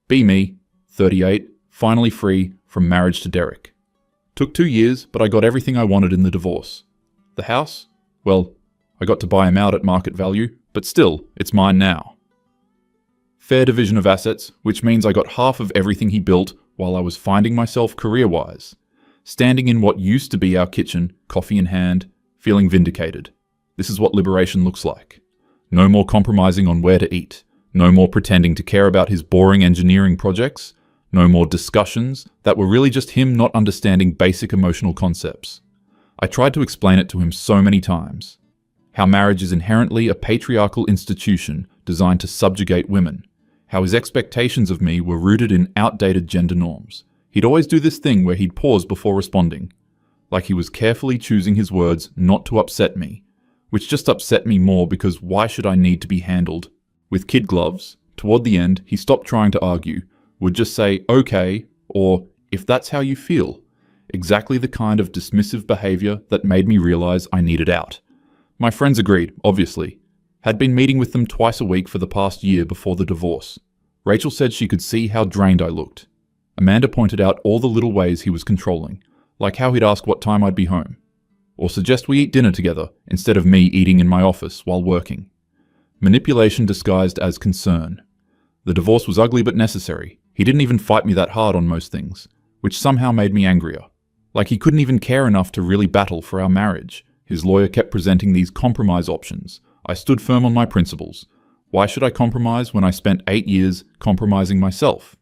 Be me, 38, finally free from marriage to Derek. Took 2 years, but I got everything I wanted in the divorce. The house? Well, I got to buy him out at market value, but still, it's mine now. Fair division of assets, which means I got half of everything he built while I was finding myself career-wise. Standing in what used to be our kitchen, coffee in hand, feeling vindicated. This is what liberation looks like. No more compromising on where to eat. No more pretending to care about his boring engineering projects. No more discussions that were really just him not understanding basic emotional concepts. I tried to explain it to him so many times. How marriage is inherently a patriarchal institution designed to subjugate women. How his expectations of me were rooted in outdated gender norms. He'd always do this thing where he'd pause before responding. Like he was carefully choosing his words not to upset me. Which just upset me more because why should I need to be handled? With kid gloves, toward the end, he stopped trying to argue, would just say, okay, or if that's how you feel. Exactly the kind of dismissive behavior that made me realize I needed out. My friends agreed, obviously. Had been meeting with them twice a week for the past year before the divorce. Rachel said she could see how drained I looked. Amanda pointed out all the little ways he was controlling, like how he'd ask what time I'd be home. Or suggest we eat dinner together, instead of me eating in my office while working. Manipulation disguised as concern. The divorce was ugly but necessary. He didn't even fight me that hard on most things, which somehow made me angrier. Like he couldn't even care enough to really battle for our marriage. His lawyer kept presenting these compromise options. I stood firm on my principles. Why should I compromise when I spent 8 years compromising myself?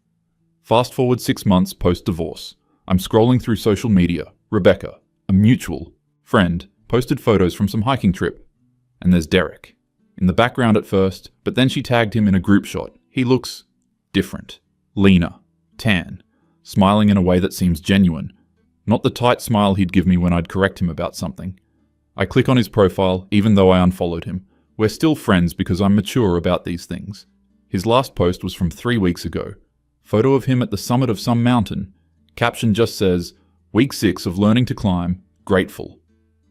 Fast forward 6 months post-divorce. I'm scrolling through social media. Rebecca, a mutual friend, posted photos from some hiking trip. And there's Derek. In the background at first, but then she tagged him in a group shot. He looks different. Leaner. Tan. Smiling in a way that seems genuine. Not the tight smile he'd give me when I'd correct him about something. I click on his profile, even though I unfollowed him. We're still friends because I'm mature about these things. His last post was from 3 weeks ago. Photo of him at the summit of some mountain. Caption just says, Week 6 of learning to climb, grateful.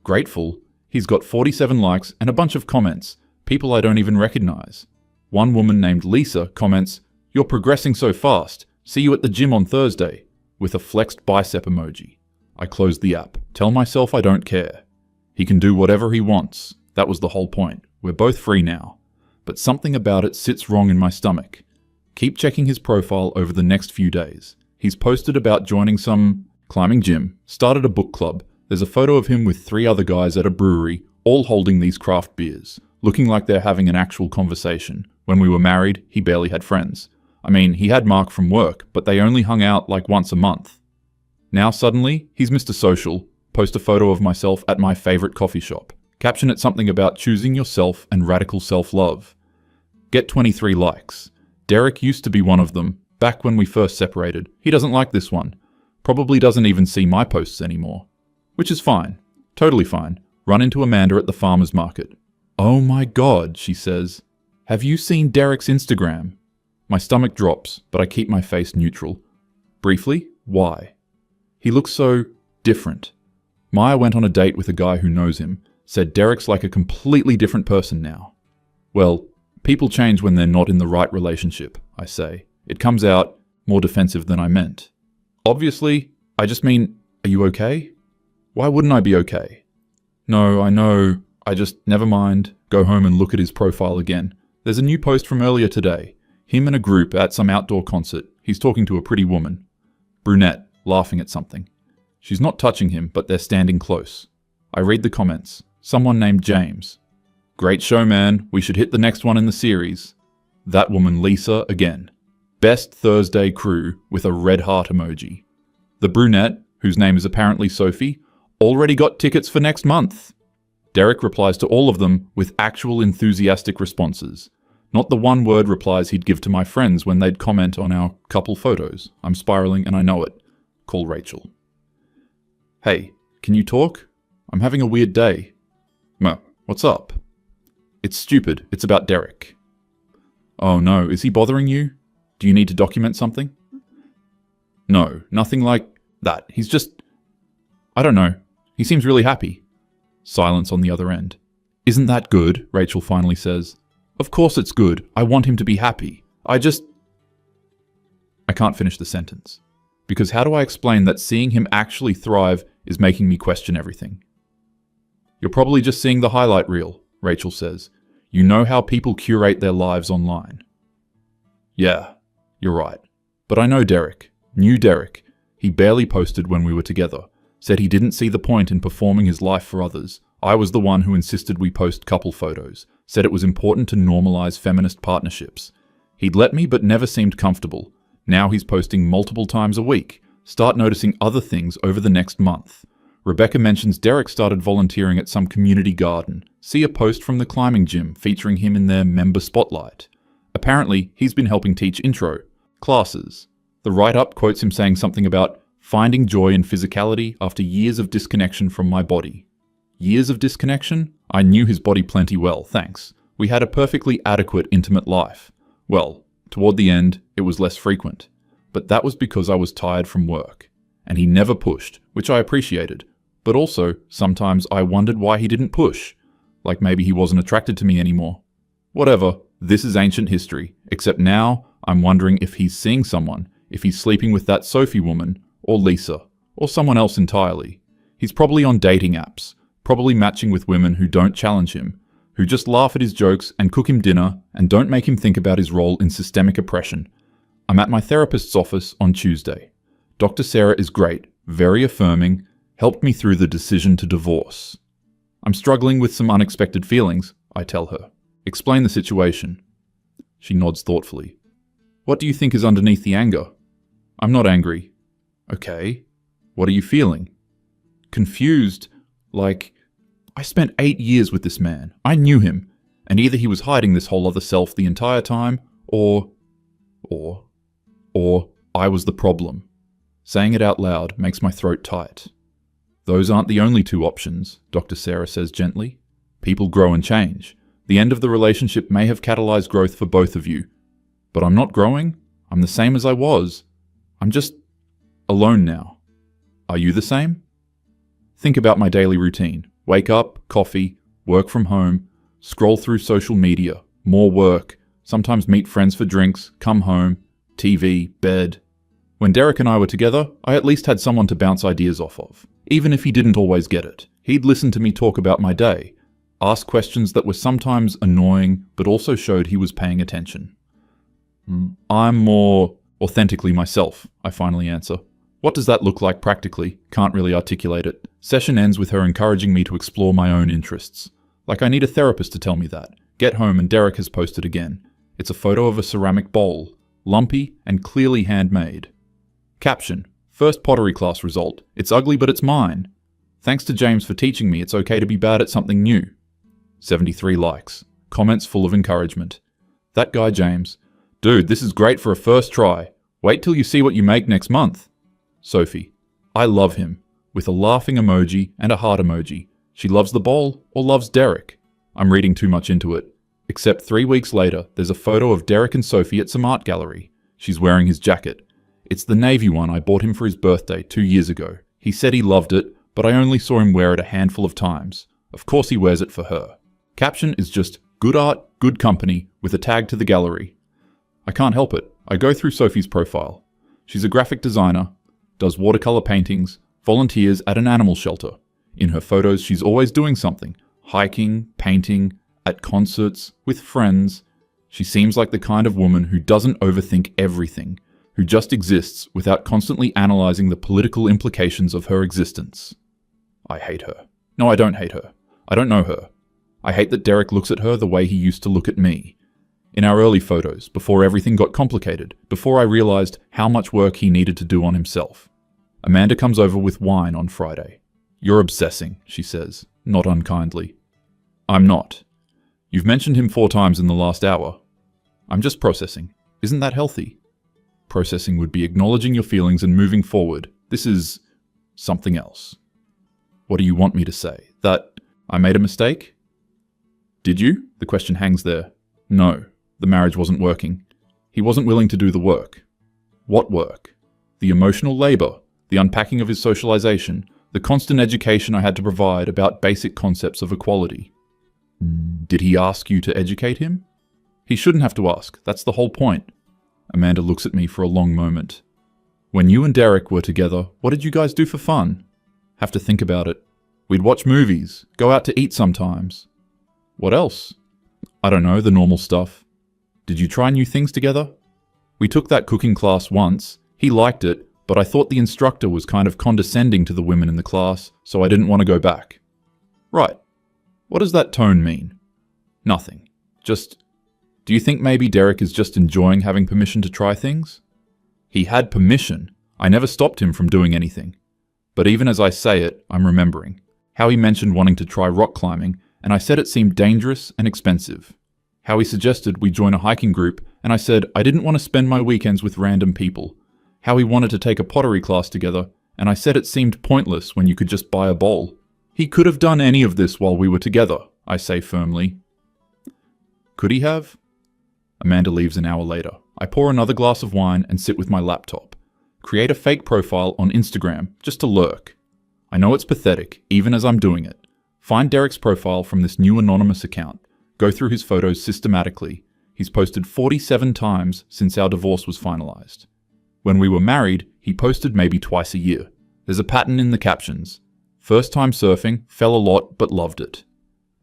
Grateful? He's got 47 likes and a bunch of comments, people I don't even recognize. One woman named Lisa comments, You're progressing so fast, see you at the gym on Thursday, with a flexed bicep emoji. I close the app, tell myself I don't care. He can do whatever he wants, that was the whole point, we're both free now. But something about it sits wrong in my stomach. Keep checking his profile over the next few days. He's posted about joining some climbing gym, started a book club. There's a photo of him with 3 other guys at a brewery, all holding these craft beers, looking like they're having an actual conversation. When we were married, he barely had friends. I mean, he had Mark from work, but they only hung out like once a month. Now suddenly, he's Mr. Social, post a photo of myself at my favorite coffee shop. Caption it something about choosing yourself and radical self-love. Get 23 likes. Derek used to be one of them, back when we first separated. He doesn't like this one. Probably doesn't even see my posts anymore. Which is fine. Totally fine. Run into Amanda at the farmer's market. Oh my god, she says. Have you seen Derek's Instagram? My stomach drops, but I keep my face neutral. Briefly, why? He looks so different. Maya went on a date with a guy who knows him, said Derek's like a completely different person now. Well, people change when they're not in the right relationship, I say. It comes out more defensive than I meant. Obviously, I just mean, are you okay? Why wouldn't I be okay? No, I know. I just, never mind. Go home and look at his profile again. There's a new post from earlier today. Him and a group at some outdoor concert. He's talking to a pretty woman. Brunette, laughing at something. She's not touching him, but they're standing close. I read the comments. Someone named James. Great show, man. We should hit the next one in the series. That woman Lisa again. Best Thursday crew with a red heart emoji. The brunette, whose name is apparently Sophie, already got tickets for next month. Derek replies to all of them with actual enthusiastic responses. Not the one-word replies he'd give to my friends when they'd comment on our couple photos. I'm spiraling and I know it. Call Rachel. Hey, can you talk? I'm having a weird day. What's up? It's stupid. It's about Derek. Oh no, is he bothering you? Do you need to document something? No, nothing like that. He's just... I don't know. He seems really happy. Silence on the other end. Isn't that good? Rachel finally says. Of course it's good. I want him to be happy. I can't finish the sentence. Because how do I explain that seeing him actually thrive is making me question everything? You're probably just seeing the highlight reel, Rachel says. You know how people curate their lives online. Yeah, you're right. But I know Derek. Knew Derek. He barely posted when we were together. Said he didn't see the point in performing his life for others. I was the one who insisted we post couple photos. Said it was important to normalize feminist partnerships. He'd let me but never seemed comfortable. Now he's posting multiple times a week. Start noticing other things over the next month. Rebecca mentions Derek started volunteering at some community garden. See a post from the climbing gym featuring him in their member spotlight. Apparently, he's been helping teach intro classes. The write-up quotes him saying something about finding joy in physicality after years of disconnection from my body. Years of disconnection? I knew his body plenty well, thanks. We had a perfectly adequate intimate life. Well, toward the end, it was less frequent. But that was because I was tired from work. And he never pushed, which I appreciated. But also, sometimes I wondered why he didn't push. Like maybe he wasn't attracted to me anymore. Whatever, this is ancient history. Except now, I'm wondering if he's seeing someone, if he's sleeping with that Sophie woman, or Lisa, or someone else entirely. He's probably on dating apps, probably matching with women who don't challenge him, who just laugh at his jokes and cook him dinner and don't make him think about his role in systemic oppression. I'm at my therapist's office on Tuesday. Dr. Sarah is great, very affirming, helped me through the decision to divorce. I'm struggling with some unexpected feelings, I tell her. Explain the situation. She nods thoughtfully. What do you think is underneath the anger? I'm not angry. Okay. What are you feeling? Confused. Like, I spent 8 years with this man. I knew him. And either he was hiding this whole other self the entire time, or I was the problem. Saying it out loud makes my throat tight. Those aren't the only two options, Dr. Sarah says gently. People grow and change. The end of the relationship may have catalyzed growth for both of you. But I'm not growing. I'm the same as I was. I'm just alone now. Are you the same? Think about my daily routine. Wake up, coffee, work from home, scroll through social media, more work, sometimes meet friends for drinks, come home, TV, bed. When Derek and I were together, I at least had someone to bounce ideas off of. Even if he didn't always get it, he'd listen to me talk about my day, ask questions that were sometimes annoying, but also showed he was paying attention. I'm more authentically myself, I finally answer. What does that look like practically? Can't really articulate it. Session ends with her encouraging me to explore my own interests. Like I need a therapist to tell me that. Get home and Derek has posted again. It's a photo of a ceramic bowl, lumpy and clearly handmade. Caption, first pottery class result. It's ugly but it's mine. Thanks to James for teaching me it's okay to be bad at something new. 73 likes. Comments full of encouragement. That guy James. Dude, this is great for a first try. Wait till you see what you make next month. Sophie. I love him. With a laughing emoji and a heart emoji. She loves the bowl or loves Derek. I'm reading too much into it. Except 3 weeks later, there's a photo of Derek and Sophie at some art gallery. She's wearing his jacket. It's the navy one I bought him for his birthday 2 years ago. He said he loved it, but I only saw him wear it a handful of times. Of course he wears it for her. Caption is just, good art, good company, with a tag to the gallery. I can't help it. I go through Sophie's profile. She's a graphic designer, does watercolor paintings, volunteers at an animal shelter. In her photos, she's always doing something. Hiking, painting, at concerts, with friends. She seems like the kind of woman who doesn't overthink everything, who just exists without constantly analyzing the political implications of her existence. I hate her. No, I don't hate her. I don't know her. I hate that Derek looks at her the way he used to look at me. In our early photos, before everything got complicated, before I realized how much work he needed to do on himself. Amanda comes over with wine on Friday. You're obsessing, she says, not unkindly. I'm not. You've mentioned him 4 times in the last hour. I'm just processing. Isn't that healthy? Processing would be acknowledging your feelings and moving forward. This is something else. What do you want me to say? That I made a mistake? Did you? The question hangs there. No, the marriage wasn't working. He wasn't willing to do the work. What work? The emotional labor, the unpacking of his socialization, the constant education I had to provide about basic concepts of equality. Did he ask you to educate him? He shouldn't have to ask. That's the whole point. Amanda looks at me for a long moment. When you and Derek were together, what did you guys do for fun? Have to think about it. We'd watch movies, go out to eat sometimes. What else? I don't know, the normal stuff. Did you try new things together? We took that cooking class once. He liked it, but I thought the instructor was kind of condescending to the women in the class, so I didn't want to go back. Right. What does that tone mean? Nothing. Just, do you think maybe Derek is just enjoying having permission to try things? He had permission. I never stopped him from doing anything. But even as I say it, I'm remembering how he mentioned wanting to try rock climbing, and I said it seemed dangerous and expensive. How he suggested we join a hiking group, and I said I didn't want to spend my weekends with random people. How he wanted to take a pottery class together, and I said it seemed pointless when you could just buy a bowl. He could have done any of this while we were together, I say firmly. Could he have? Amanda leaves an hour later. I pour another glass of wine and sit with my laptop. Create a fake profile on Instagram, just to lurk. I know it's pathetic, even as I'm doing it. Find Derek's profile from this new anonymous account. Go through his photos systematically. He's posted 47 times since our divorce was finalized. When we were married, he posted maybe twice a year. There's a pattern in the captions. First time surfing, fell a lot but loved it.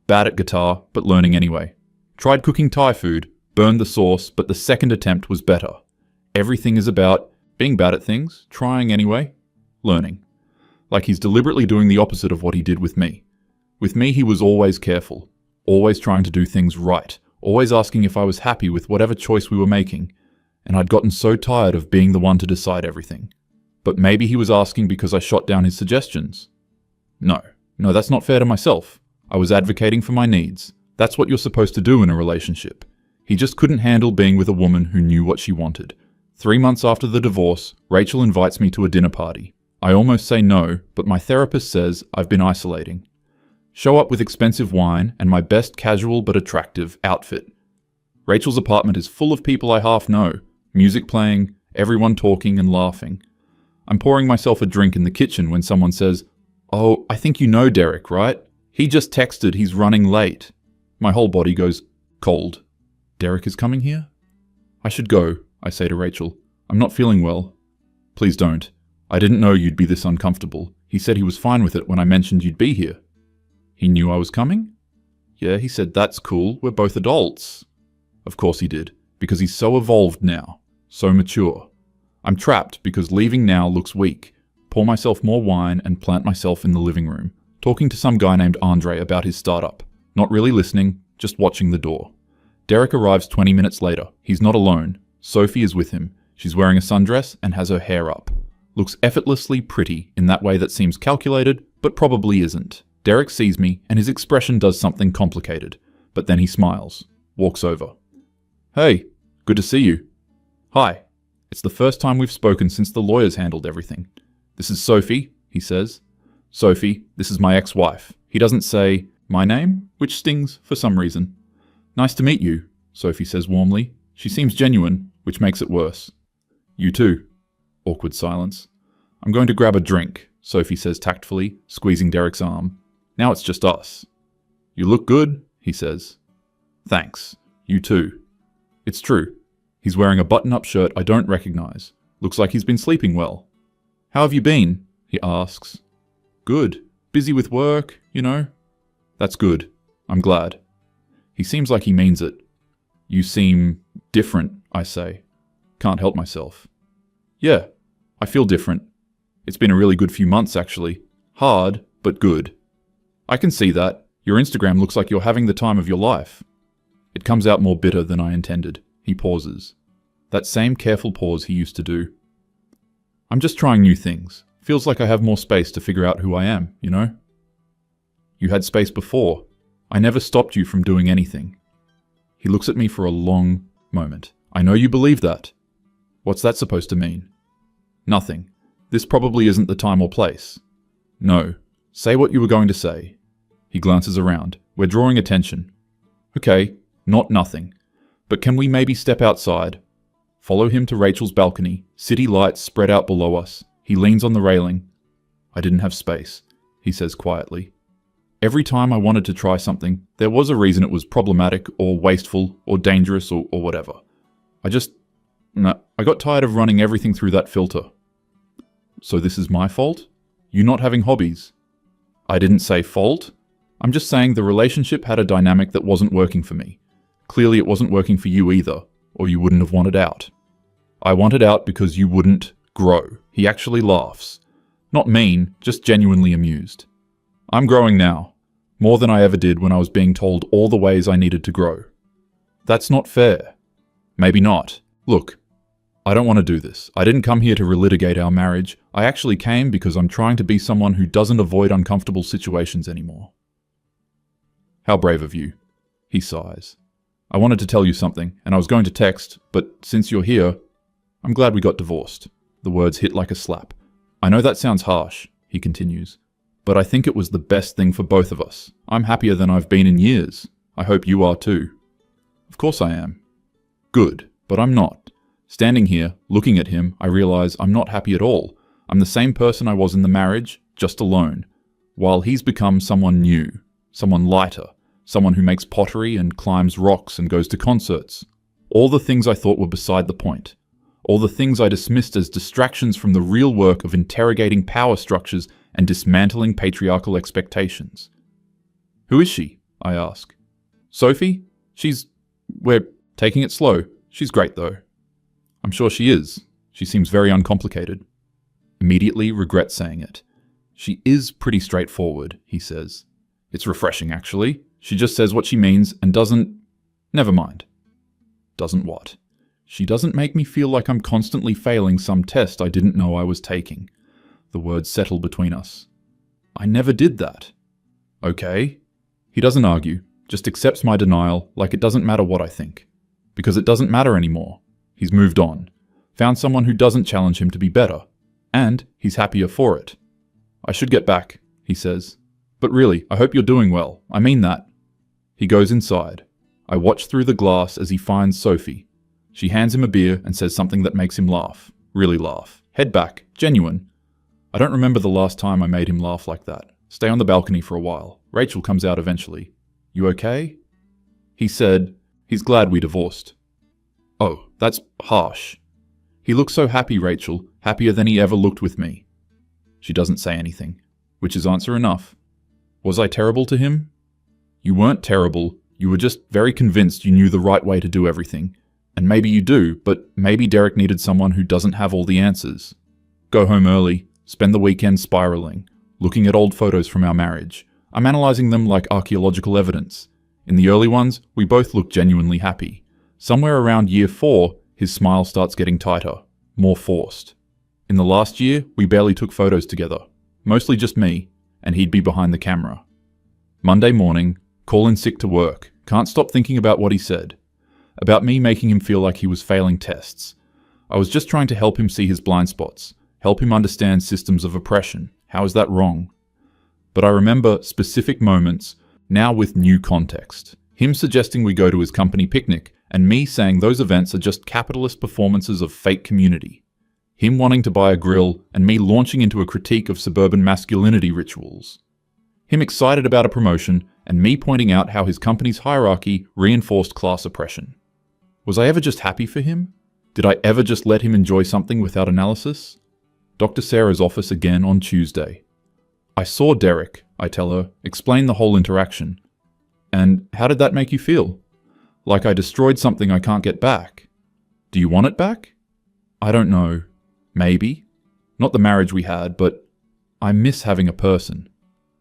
Bad at guitar, but learning anyway. Tried cooking Thai food, burned the sauce, but the second attempt was better. Everything is about being bad at things, trying anyway, learning. Like he's deliberately doing the opposite of what he did with me. With me, he was always careful, always trying to do things right, always asking if I was happy with whatever choice we were making, and I'd gotten so tired of being the one to decide everything. But maybe he was asking because I shot down his suggestions. No, that's not fair to myself. I was advocating for my needs. That's what you're supposed to do in a relationship. He just couldn't handle being with a woman who knew what she wanted. 3 months after the divorce, Rachel invites me to a dinner party. I almost say no, but my therapist says I've been isolating. Show up with expensive wine and my best casual but attractive outfit. Rachel's apartment is full of people I half know, music playing, everyone talking and laughing. I'm pouring myself a drink in the kitchen when someone says, "Oh, I think you know Derek, right? He just texted he's running late." My whole body goes cold. Derek is coming here? I should go, I say to Rachel. I'm not feeling well. Please don't. I didn't know you'd be this uncomfortable. He said he was fine with it when I mentioned you'd be here. He knew I was coming? Yeah, he said that's cool, we're both adults. Of course he did, because he's so evolved now, so mature. I'm trapped because leaving now looks weak. Pour myself more wine and plant myself in the living room, talking to some guy named Andre about his startup. Not really listening, just watching the door. Derek arrives 20 minutes later. He's not alone. Sophie is with him. She's wearing a sundress and has her hair up. Looks effortlessly pretty in that way that seems calculated, but probably isn't. Derek sees me and his expression does something complicated, but then he smiles, walks over. Hey, good to see you. Hi. It's the first time we've spoken since the lawyers handled everything. This is Sophie, he says. Sophie, this is my ex-wife. He doesn't say my name, which stings for some reason. Nice to meet you, Sophie says warmly. She seems genuine, which makes it worse. You too. Awkward silence. I'm going to grab a drink, Sophie says tactfully, squeezing Derek's arm. Now it's just us. You look good, he says. Thanks. You too. It's true. He's wearing a button-up shirt I don't recognize. Looks like he's been sleeping well. How have you been? He asks. Good. Busy with work, you know. That's good. I'm glad. He seems like he means it. You seem different, I say. Can't help myself. Yeah, I feel different. It's been a really good few months, actually. Hard, but good. I can see that. Your Instagram looks like you're having the time of your life. It comes out more bitter than I intended. He pauses. That same careful pause he used to do. I'm just trying new things. Feels like I have more space to figure out who I am, you know? You had space before. I never stopped you from doing anything. He looks at me for a long moment. I know you believe that. What's that supposed to mean? Nothing. This probably isn't the time or place. No. Say what you were going to say. He glances around. We're drawing attention. Okay, not nothing. But can we maybe step outside? Follow him to Rachel's balcony. City lights spread out below us. He leans on the railing. I didn't have space, he says quietly. Every time I wanted to try something, there was a reason it was problematic or wasteful or dangerous or whatever. I just No, I got tired of running everything through that filter. So this is my fault? You not having hobbies? I didn't say fault. I'm just saying the relationship had a dynamic that wasn't working for me. Clearly it wasn't working for you either, or you wouldn't have wanted out. I wanted out because you wouldn't grow. He actually laughs. Not mean, just genuinely amused. I'm growing now. More than I ever did when I was being told all the ways I needed to grow. That's not fair. Maybe not. Look, I don't want to do this. I didn't come here to relitigate our marriage. I actually came because I'm trying to be someone who doesn't avoid uncomfortable situations anymore. How brave of you. He sighs. I wanted to tell you something, and I was going to text, but since you're here, I'm glad we got divorced. The words hit like a slap. I know that sounds harsh, he continues, but I think it was the best thing for both of us. I'm happier than I've been in years. I hope you are too. Of course I am. Good, but I'm not. Standing here, looking at him, I realize I'm not happy at all. I'm the same person I was in the marriage, just alone, while he's become someone new, someone lighter, someone who makes pottery and climbs rocks and goes to concerts. All the things I thought were beside the point. All the things I dismissed as distractions from the real work of interrogating power structures and dismantling patriarchal expectations. Who is she? I ask. Sophie? We're taking it slow. She's great though. I'm sure she is. She seems very uncomplicated. Immediately regret saying it. She is pretty straightforward, he says. It's refreshing actually. She just says what she means and doesn't... Never mind. Doesn't what? She doesn't make me feel like I'm constantly failing some test I didn't know I was taking. The words settle between us. I never did that. Okay. He doesn't argue, just accepts my denial like it doesn't matter what I think. Because it doesn't matter anymore. He's moved on. Found someone who doesn't challenge him to be better. And he's happier for it. I should get back, he says. But really, I hope you're doing well. I mean that. He goes inside. I watch through the glass as he finds Sophie. She hands him a beer and says something that makes him laugh. Really laugh. Head back. Genuine. I don't remember the last time I made him laugh like that. Stay on the balcony for a while. Rachel comes out eventually. You okay? He said, he's glad we divorced. Oh, that's harsh. He looks so happy, Rachel. Happier than he ever looked with me. She doesn't say anything, which is answer enough. Was I terrible to him? You weren't terrible. You were just very convinced you knew the right way to do everything. And maybe you do, but maybe Derek needed someone who doesn't have all the answers. Go home early, spend the weekend spiraling, looking at old photos from our marriage. I'm analyzing them like archaeological evidence. In the early ones, we both look genuinely happy. Somewhere around year 4, his smile starts getting tighter, more forced. In the last year, we barely took photos together. Mostly just me, and he'd be behind the camera. Monday morning, call in sick to work. Can't stop thinking about what he said. About me making him feel like he was failing tests. I was just trying to help him see his blind spots, help him understand systems of oppression. How is that wrong? But I remember specific moments, now with new context. Him suggesting we go to his company picnic, and me saying those events are just capitalist performances of fake community. Him wanting to buy a grill, and me launching into a critique of suburban masculinity rituals. Him excited about a promotion, and me pointing out how his company's hierarchy reinforced class oppression. Was I ever just happy for him? Did I ever just let him enjoy something without analysis? Dr. Sarah's office again on Tuesday. I saw Derek, I tell her, explain the whole interaction. And how did that make you feel? Like I destroyed something I can't get back. Do you want it back? I don't know. Maybe. Not the marriage we had, but I miss having a person.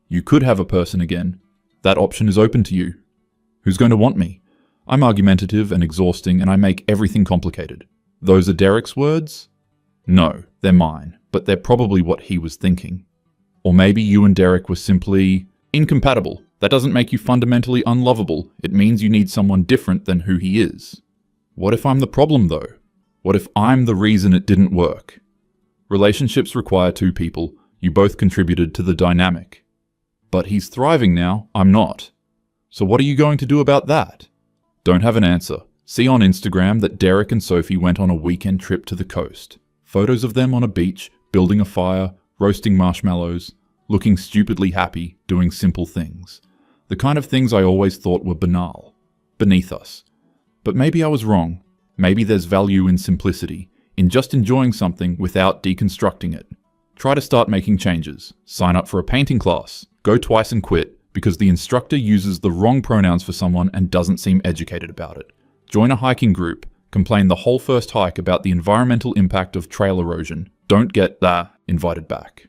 You could have a person again. That option is open to you. Who's going to want me? I'm argumentative and exhausting, and I make everything complicated. Those are Derek's words? No, they're mine, but they're probably what he was thinking. Or maybe you and Derek were simply incompatible. That doesn't make you fundamentally unlovable. It means you need someone different than who he is. What if I'm the problem, though? What if I'm the reason it didn't work? Relationships require two people. You both contributed to the dynamic. But he's thriving now, I'm not. So what are you going to do about that? Don't have an answer. See on Instagram that Derek and Sophie went on a weekend trip to the coast. Photos of them on a beach, building a fire, roasting marshmallows, looking stupidly happy, doing simple things. The kind of things I always thought were banal, beneath us. But maybe I was wrong. Maybe there's value in simplicity, in just enjoying something without deconstructing it. Try to start making changes. Sign up for a painting class. Go twice and quit because the instructor uses the wrong pronouns for someone and doesn't seem educated about it. Join a hiking group. Complain the whole first hike about the environmental impact of trail erosion. Don't get invited back.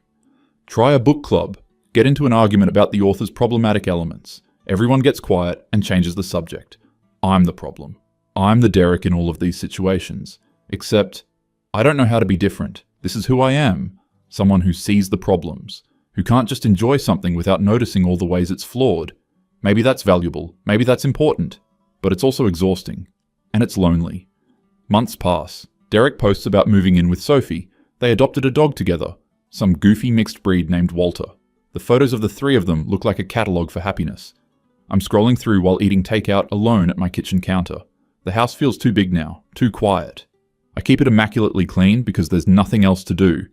Try a book club. Get into an argument about the author's problematic elements. Everyone gets quiet and changes the subject. I'm the problem. I'm the Derek in all of these situations. Except, I don't know how to be different. This is who I am. Someone who sees the problems. Who can't just enjoy something without noticing all the ways it's flawed. Maybe that's valuable. Maybe that's important. But it's also exhausting. And it's lonely. Months pass. Derek posts about moving in with Sophie. They adopted a dog together. Some goofy mixed breed named Walter. The photos of the three of them look like a catalogue for happiness. I'm scrolling through while eating takeout alone at my kitchen counter. The house feels too big now, too quiet. I keep it immaculately clean because there's nothing else to do.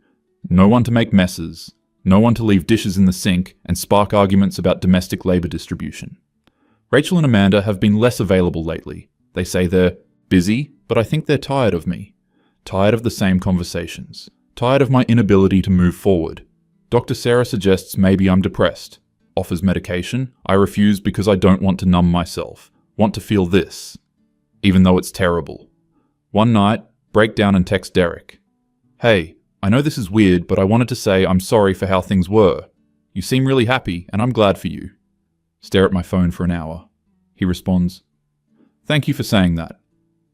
No one to make messes. No one to leave dishes in the sink and spark arguments about domestic labour distribution. Rachel and Amanda have been less available lately. They say they're busy, but I think they're tired of me. Tired of the same conversations. Tired of my inability to move forward. Dr. Sarah suggests maybe I'm depressed. Offers medication. I refuse because I don't want to numb myself. Want to feel this. Even though it's terrible. One night, break down and text Derek. Hey, I know this is weird, but I wanted to say I'm sorry for how things were. You seem really happy, and I'm glad for you. Stare at my phone for an hour. He responds, Thank you for saying that.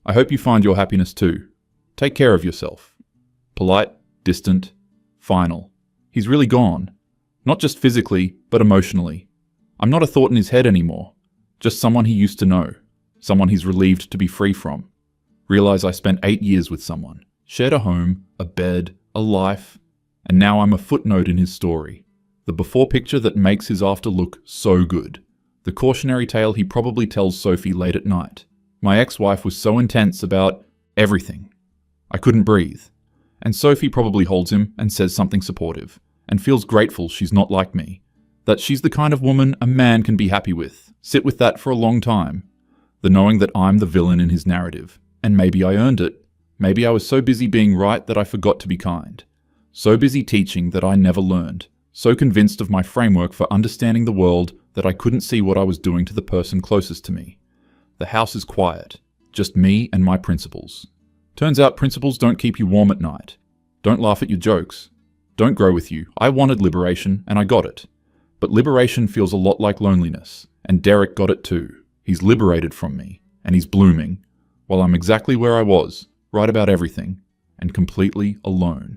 I hope you find your happiness too. Take care of yourself. Polite, distant, final. He's really gone. Not just physically, but emotionally. I'm not a thought in his head anymore. Just someone he used to know. Someone he's relieved to be free from. Realize I spent 8 years with someone. Shared a home, a bed, a life, and now I'm a footnote in his story. The before picture that makes his after look so good. The cautionary tale he probably tells Sophie late at night. My ex-wife was so intense about everything. I couldn't breathe. And Sophie probably holds him and says something supportive, and feels grateful she's not like me. That she's the kind of woman a man can be happy with. Sit with that for a long time. The knowing that I'm the villain in his narrative. And maybe I earned it. Maybe I was so busy being right that I forgot to be kind. So busy teaching that I never learned. So convinced of my framework for understanding the world that I couldn't see what I was doing to the person closest to me. The house is quiet. Just me and my principles. Turns out principles don't keep you warm at night. Don't laugh at your jokes. Don't grow with you. I wanted liberation, and I got it. But liberation feels a lot like loneliness, and Derek got it too. He's liberated from me, and he's blooming, while I'm exactly where I was, right about everything, and completely alone.